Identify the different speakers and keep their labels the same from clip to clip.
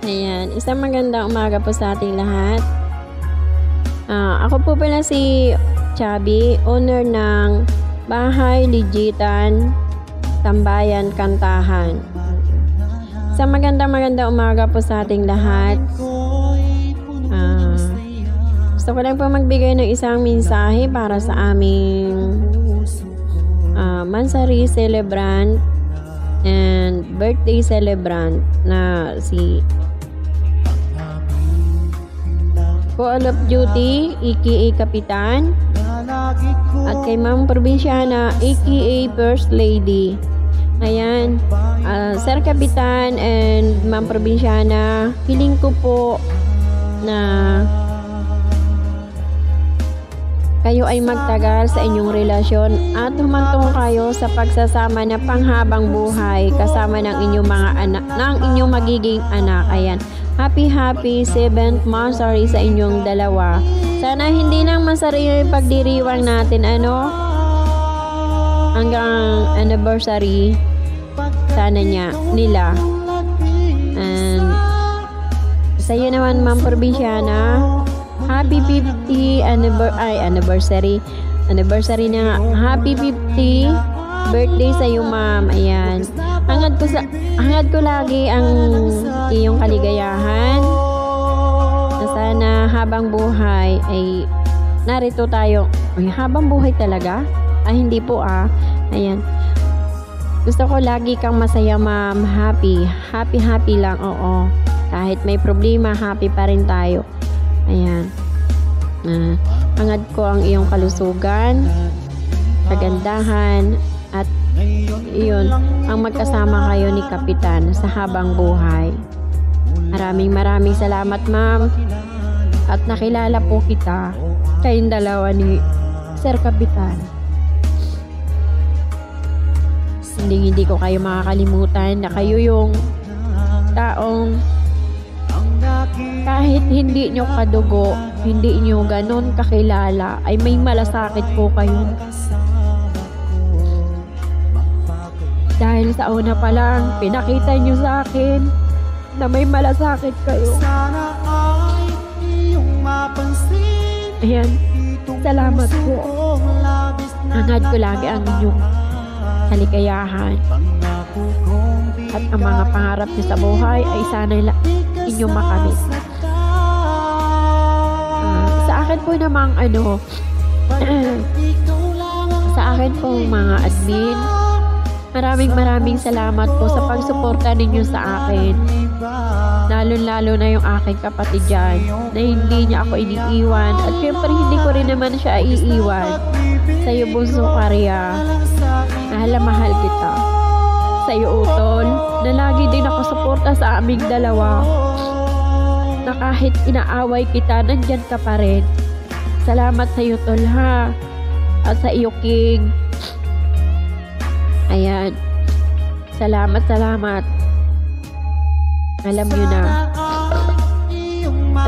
Speaker 1: Ayan, isang magandang umaga po sa ating lahat. Ako po pala si Chubby, owner ng Bahay Lijitan, Tambayan, Kantahan. Isang magandang umaga po sa ating lahat. Gusto ko lang po magbigay ng isang mensahe para sa aming Mansari celebrant and birthday celebrant na si Call of Duty, aka Kapitan, at kay Ma'am Probinsyana, aka First Lady. Ayan, Sir Kapitan and Ma'am Probinsyana, hiling ko po na kayo ay magtagal sa inyong relasyon at humantong kayo sa pagsasama na panghabang buhay kasama ng inyong mga anak, ng inyong magiging anak. Ayan. Happy 7th Mansari sa inyong dalawa. Sana hindi lang masari yung pagdiriwang natin, hanggang anniversary sana nila. And sa iyo naman, Ma'am Probinsyana, happy 50 anniversary na nga. Happy 50 birthday sa iyo, ma'am. Ayan. Hangad ko lagi ang iyong kaligayahan. Na sana habang buhay ay narito tayo. Ay, habang buhay talaga? Ay, hindi po Ayan. Gusto ko lagi kang masaya, ma'am. Happy lang. Oo. Kahit may problema, happy pa rin tayo. Ayan. Hangad ko ang iyong kalusugan, kagandahan, at iyon, ang magkasama kayo ni Kapitan sa habang buhay. Maraming salamat, ma'am. At nakilala po kita, kayong dalawa ni Sir Kapitan. Hindi ko kayo makakalimutan na kayo yung taong kahit hindi nyo kadugo, hindi nyo ganon kakilala, ay may malasakit po kayo. Dahil sa una pa lang, pinakita nyo sa akin na may malasakit kayo. Ayan, salamat po. Hangad ko lagi ang inyong kaligayahan. At ang mga pangarap niyo sa buhay ay sana inyong makamit. Sa akin po namang sa akin po mga admin, maraming salamat po sa pagsuporta ninyo sa akin. Lalo na yung aking kapatid dyan, na hindi niya ako iniiwan. At syempre hindi ko rin naman siya iiwan. Sa iyo, Bunso Karya, mahal kita. Sa iyo, Utol, na lagi din ako suporta sa aming dalawa. Na kahit inaaway kita, nandyan ka pa rin. Salamat sa iyo, Tol, ha? At sa iyo, King. Ayan. Salamat. Alam nyo na.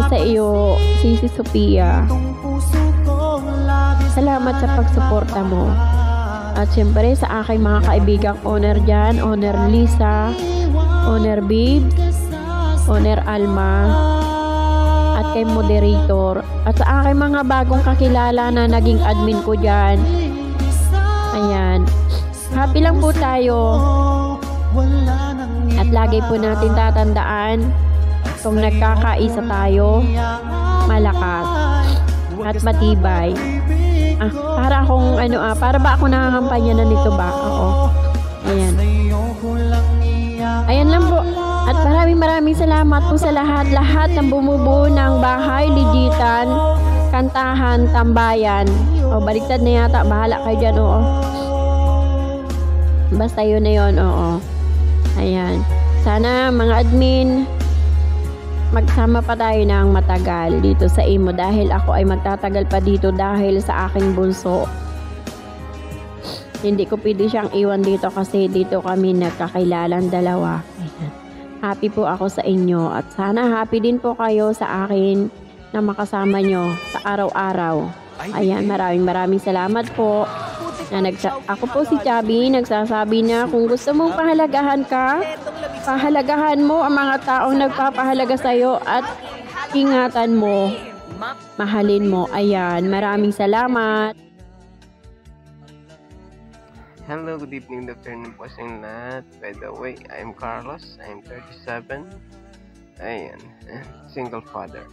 Speaker 1: Sa iyo, Sisi Sophia. Salamat sa pagsuporta mo. At syempre sa aking mga kaibigang owner dyan, owner Lisa, owner Bibs, owner Alma, at kay moderator. At sa aking mga bagong kakilala na naging admin ko dyan. Ayan. Happy lang po tayo. At lagi po natin tatandaan, kung nagkakaisa tayo, malakas at matibay. Para akong para ba ako nakakampanya na nito ba? Oo. Ayan. Ayan lang po. At maraming salamat po sa lahat ng bumubuo ng Bahay Lijitan, Kantahan, Tambayan. O, baliktad na yata. Bahala kayo dyan, oo. Basta yun na yun, oo. Ayan. Sana mga admin, magsama pa tayo ng matagal dito sa imo, dahil ako ay magtatagal pa dito dahil sa aking bunso. Hindi ko pwede siyang iwan dito kasi dito kami nagkakakilalang dalawa. Ayan. Happy po ako sa inyo at sana happy din po kayo sa akin na makasama nyo sa araw-araw. Ayan, maraming salamat po. Ako po si Chubby, nagsasabi na kung gusto mong pahalagahan ka pahalagahan mo ang mga taong nagpapahalaga sa'yo at ingatan mo. Mahalin mo. Ayan, maraming salamat.
Speaker 2: Hello, good evening, good afternoon po sa inyo lahat. By the way, I'm Carlos. I'm 37. Ayan, single father.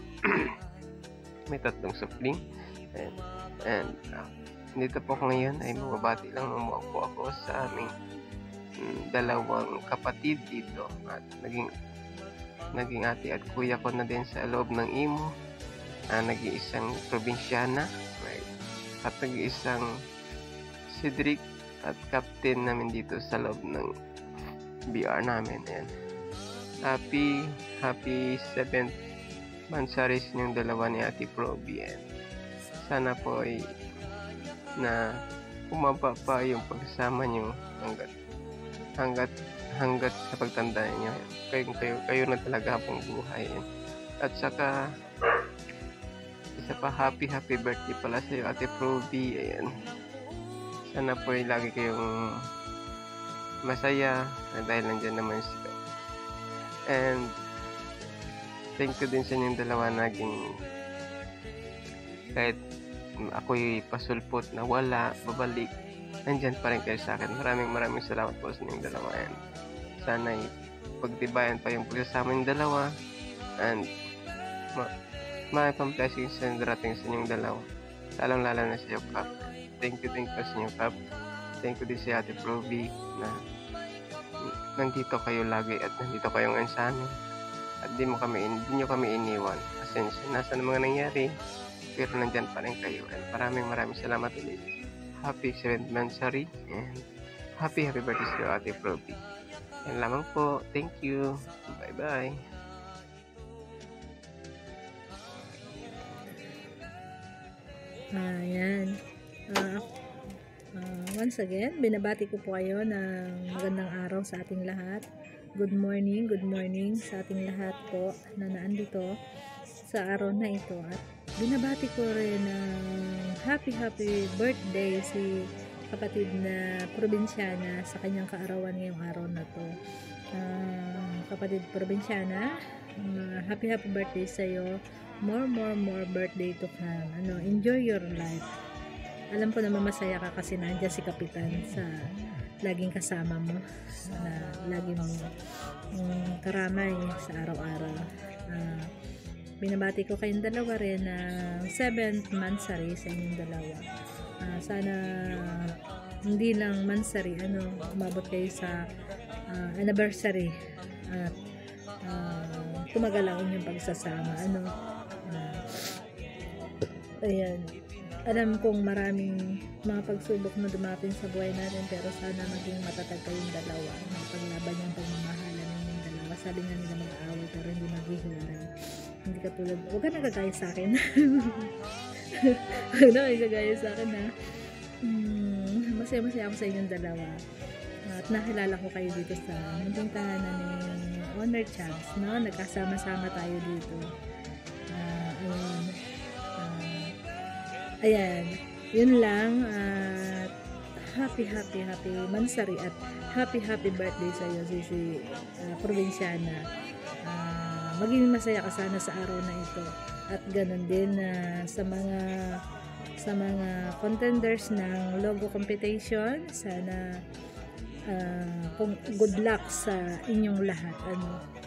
Speaker 2: May 3 supling. And dito po ko ngayon ay mababati lang naman po ako sa aming 2 kapatid dito. At naging ate at kuya ko na din sa loob ng Imo. Nag-iisang probinsyana. At nag-iisang Cedric at captain namin dito sa loob ng BR namin. Ayan. Happy 7th Mansaris yung dalawa ni Ate Proby. Sana po ay na umaba pa yung pagsasama nyo hanggat sa pagtanda nyo. Kayo na talaga pong buhay. At saka isa pa, happy birthday pala sa iyo, Ate Proby. Ayan. Sana po ay lagi kayong masaya dahil nandyan naman siya. And thank you din sa inyong dalawa, naging kahit ako'y pasulpot na wala, babalik, nandyan pa rin kayo sa akin. Maraming salamat po sa inyong dalawa. And sana ay pagtibayan pa yung pagsasama yung dalawa. And pang blessings na darating sa inyong dalawa. Lalong-lalo na sa iyo, Kap. Thank you sa inyo, Kap. Thank you din si Ate Proby na nandito kayo lagi at nandito kayo ngayon sa amin. At di nyo kami iniwan. Asensya, nasa mga nangyari, pero nandyan pa rin kayo. And maraming salamat ulit. Happy 7th Mansaris and happy birthday sa iyo, Ate Proby. Yan lamang po. Thank you. Bye-bye.
Speaker 3: Ayan. Once again, binabati ko po kayo ng magandang araw sa ating lahat. Good morning sa ating lahat po na naandito sa araw na ito. At binabati ko rin ng happy birthday si kapatid na probinsyana sa kanyang kaarawan ngayong araw na to. Kapatid probinsyana, happy birthday sa iyo. More birthday to come. Enjoy your life. Alam ko naman masaya ka kasi nandiyan si Kapitan sa laging kasama mo, na lagi mong karamay sa araw-araw. Binabati ko kayong dalawa rin na 7th Mansari sa inyong dalawa. Sana hindi lang Mansari, umabot kayo sa anniversary at tumagal ang inyong pagsasama. Ayan, alam kong maraming mga pagsubok na dumating sa buhay natin, pero sana maging matatag kayong dalawa, paglaban yung pagmamahalan ninyong dalawa. Sabi nga nila mag-aaway pero hindi maghihiwalay. Hindi katulad, huwag ka nagagaya sa akin. Huwag na nagagaya sa akin, ha. Masaya ako sa inyong dalawa. At nakilala ko kayo dito sa munting tahanan ni Honor Champs, no? Nagkasama-sama tayo dito. Ayan, yun lang. At happy Mansari at happy birthday sa iyo, si probinsyana. Maging masaya ka sana sa araw na ito. At ganun din sa mga contenders ng logo competition, sana good luck sa inyong lahat.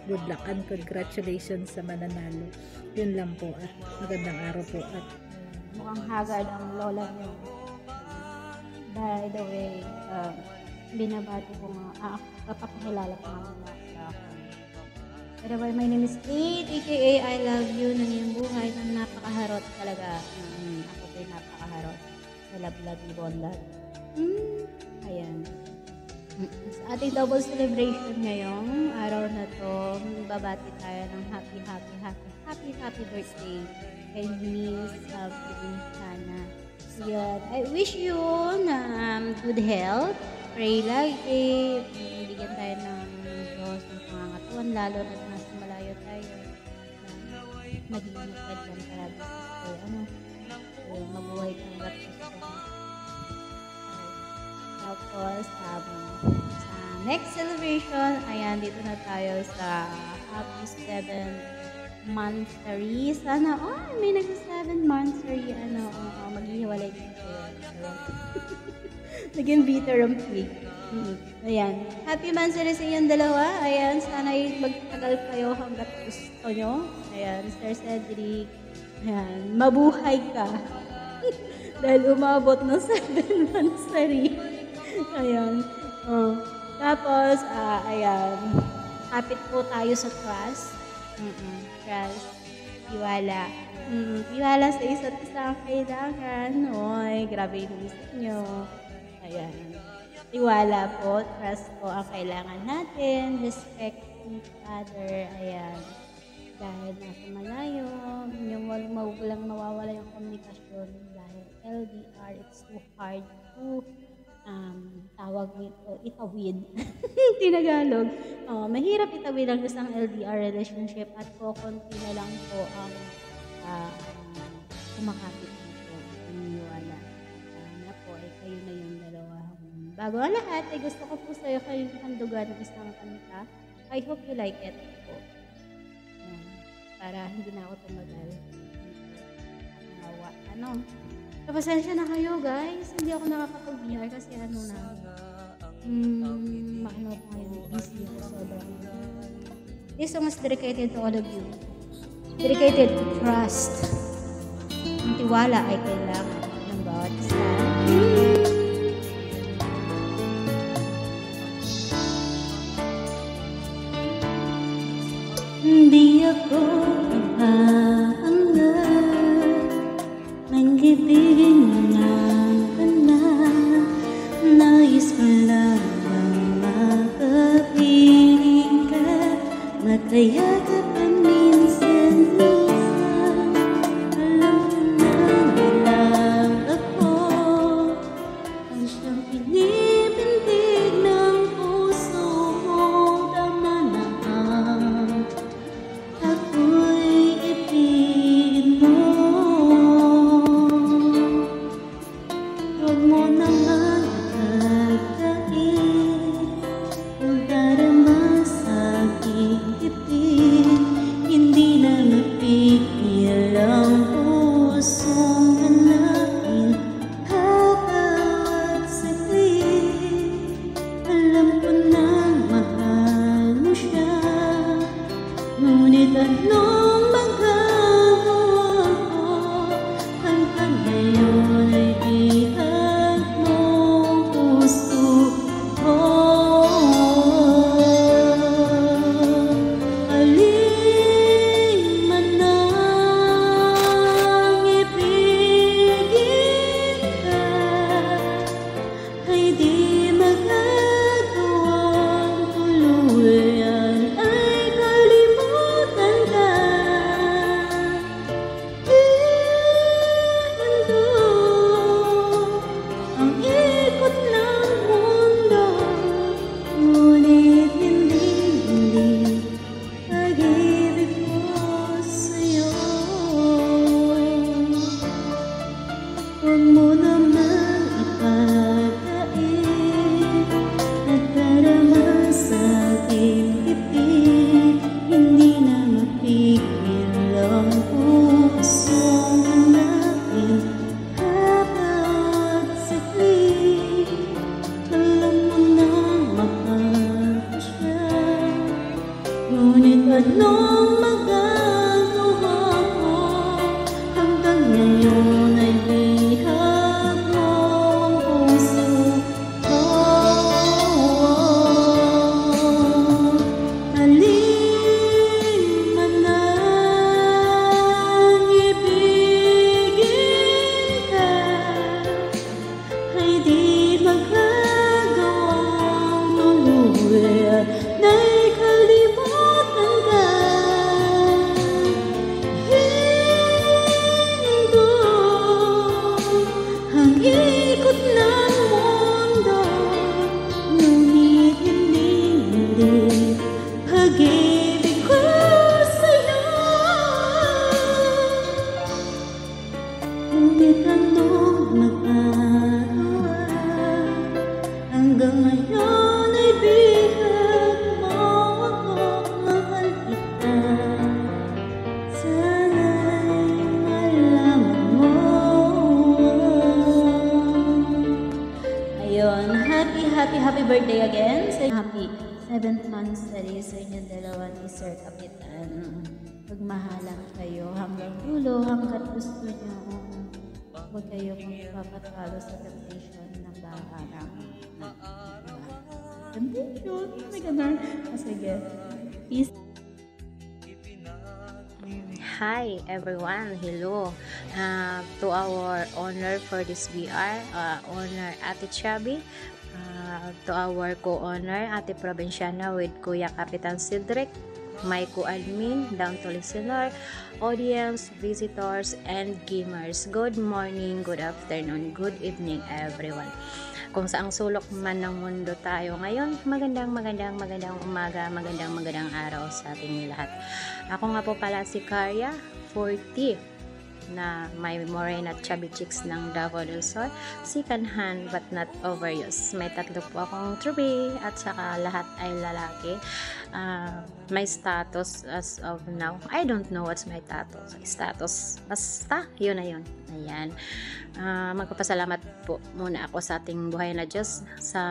Speaker 3: Good luck and congratulations sa mananalo. Yun lang po, at magandang araw po. At
Speaker 1: Mukhang haggard ang lola niyo. By the way, binabati ko nga, papakilala ko nga muna sa akin. By the way, my name is Kate, aka I love you, ng iyong buhay, na napakaharot talaga. Ako po'y napakaharot. Sa love you, bondat. Ayan. Sa ating double celebration ngayong araw na to, babati tayo ng happy birthday kay Miss Provinciana. Yun. I wish you good health. Pray lagi. Bigyan tayo ng Diyos ng pangangatuan, lalo na nasa malayo tayo. Mag-iingat ka dyan palagi sa mabuhay kang gatos. Tapos, sa
Speaker 4: next celebration, ayan, dito na tayo sa happy 7th monthsary. Sana, may nagsa 7 monthsary, maghihiwalay din kayo. Naging bitter ang pig. Ayan. Happy monthsary sa inyong dalawa. Ayan, sana magtagal kayo hanggat gusto nyo. Ayan, Sir Cedric. Ayan, mabuhay ka. Dahil umabot ng 7 monthsary. Ayan. Tapos, ayan. Kapit po tayo sa trust. Trust. Tiwala. Tiwala sa isa't isa ang kailangan. Oy, grabe yung isip nyo. Ayan. Tiwala po. Trust po ang kailangan natin. Respect each other. Ayan. Dahil nasa malayo, yung walang mawawala yung komunikasyon dahil LDR, it's too hard to tawag nito, itawid. Tinagalog. Mahirap itawid ang isang LDR relationship at konti na lang po ang kumakapit nito. Wala. Sana po ay kayo na yung dalawa. Bago ang lahat, ay gusto ko po sa'yo kayong handugan ng isang kanta. I hope you like it po. Para hindi na ako tumagal. Pasensya na kayo guys. Hindi ako nakakapag-VR kasi maano ko ngayon. Busy ako sobrang. This song is dedicated to all of you. Dedicated to trust. Ang tiwala ay kailangan ng bawat isa. Hindi ako hahanga ng ibigin mo na nais mo lamang makapiling ka, mataya ka pa minsan-minsan. Alam ko na nilang ako ang siyang pinipindig ng puso mo. Tama na ako'y ibigin mo. Huwag mo naman agad-agad ang darama sa aking dibdib. Hindi na napigil ang pusong hanapin bawat saglit. Alam ko na mahal mo siya, ngunit anong magagawa ko hanggang ngayon ay di mo happy birthday again. Happy 7th monthsary sa inyong dalawa ni Sir Kapitan. Pagmahalan kayo hanggang dulo, hanggat gusto nyo. Huwag kayo magpapatalo sa temptation ng baharang. Temptation? May ganun. Sige. Peace.
Speaker 1: Hi everyone, hello to our owner for this VR, owner Ate Chubby, to our co-owner Ate Provinciana with Kuya Kapitan Cedric, my co-admin, down to listener, audience, visitors, and gamers. Good morning, good afternoon, good evening everyone. Kung saang sulok man ng mundo tayo ngayon, magandang umaga, magandang araw sa ating lahat. Ako nga po pala si Karya, 40, na may morena chubby chicks ng Davao del Sur, second hand but not overused. May 3 po akong trubi at saka lahat ay lalaki. My status as of now, I don't know what's my status. Basta, yun na yun. Ayan. Magpapasalamat po muna ako sa ating buhay na Diyos sa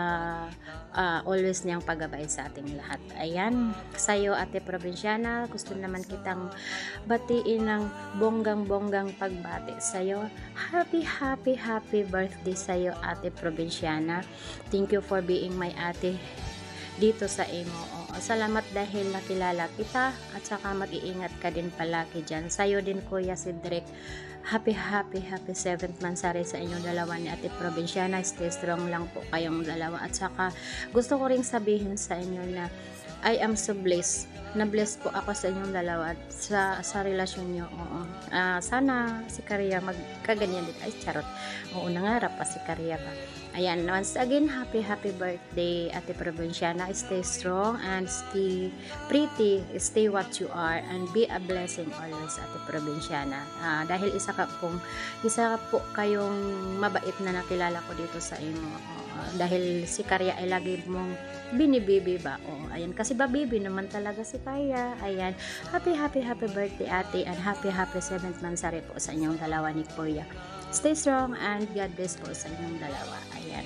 Speaker 1: always niyang paggabay sa ating lahat. Ayan. Sa'yo, Ate Provinciana, gusto naman kitang batiin ng bonggang pagbati sa'yo. Happy birthday sa'yo, Ate Provinciana. Thank you for being my ate dito sa imo. Salamat dahil nakilala kita at saka mag-iingat ka din palagi dyan. Sa'yo din, Kuya Cedric. Happy 7th monthsary sa inyong dalawa ni Ate Provinciana. Stay strong lang po kayong dalawa. At saka gusto ko ring sabihin sa inyo na I am so blessed. Na-bless po ako sa inyong dalawa sa relasyon nyo. Sana si Karya magkaganyan din. Ay, charot. Oo, nangarap pa si Karya pa. Ayan, once again, happy birthday, Ate Provinciana. Stay strong and stay pretty. Stay what you are and be a blessing always, Ate Provinciana. Dahil isa po kayong mabait na nakilala ko dito sa inyo. Dahil si Karya ay lagi mong binibibi ba? Ayan, kasi babibi naman talaga si Karya. Ayan, happy birthday, Ate, and happy 7th monthsary po sa inyong dalawa ni Kuya. Stay strong and God bless po sa inyong dalawa. Ayan.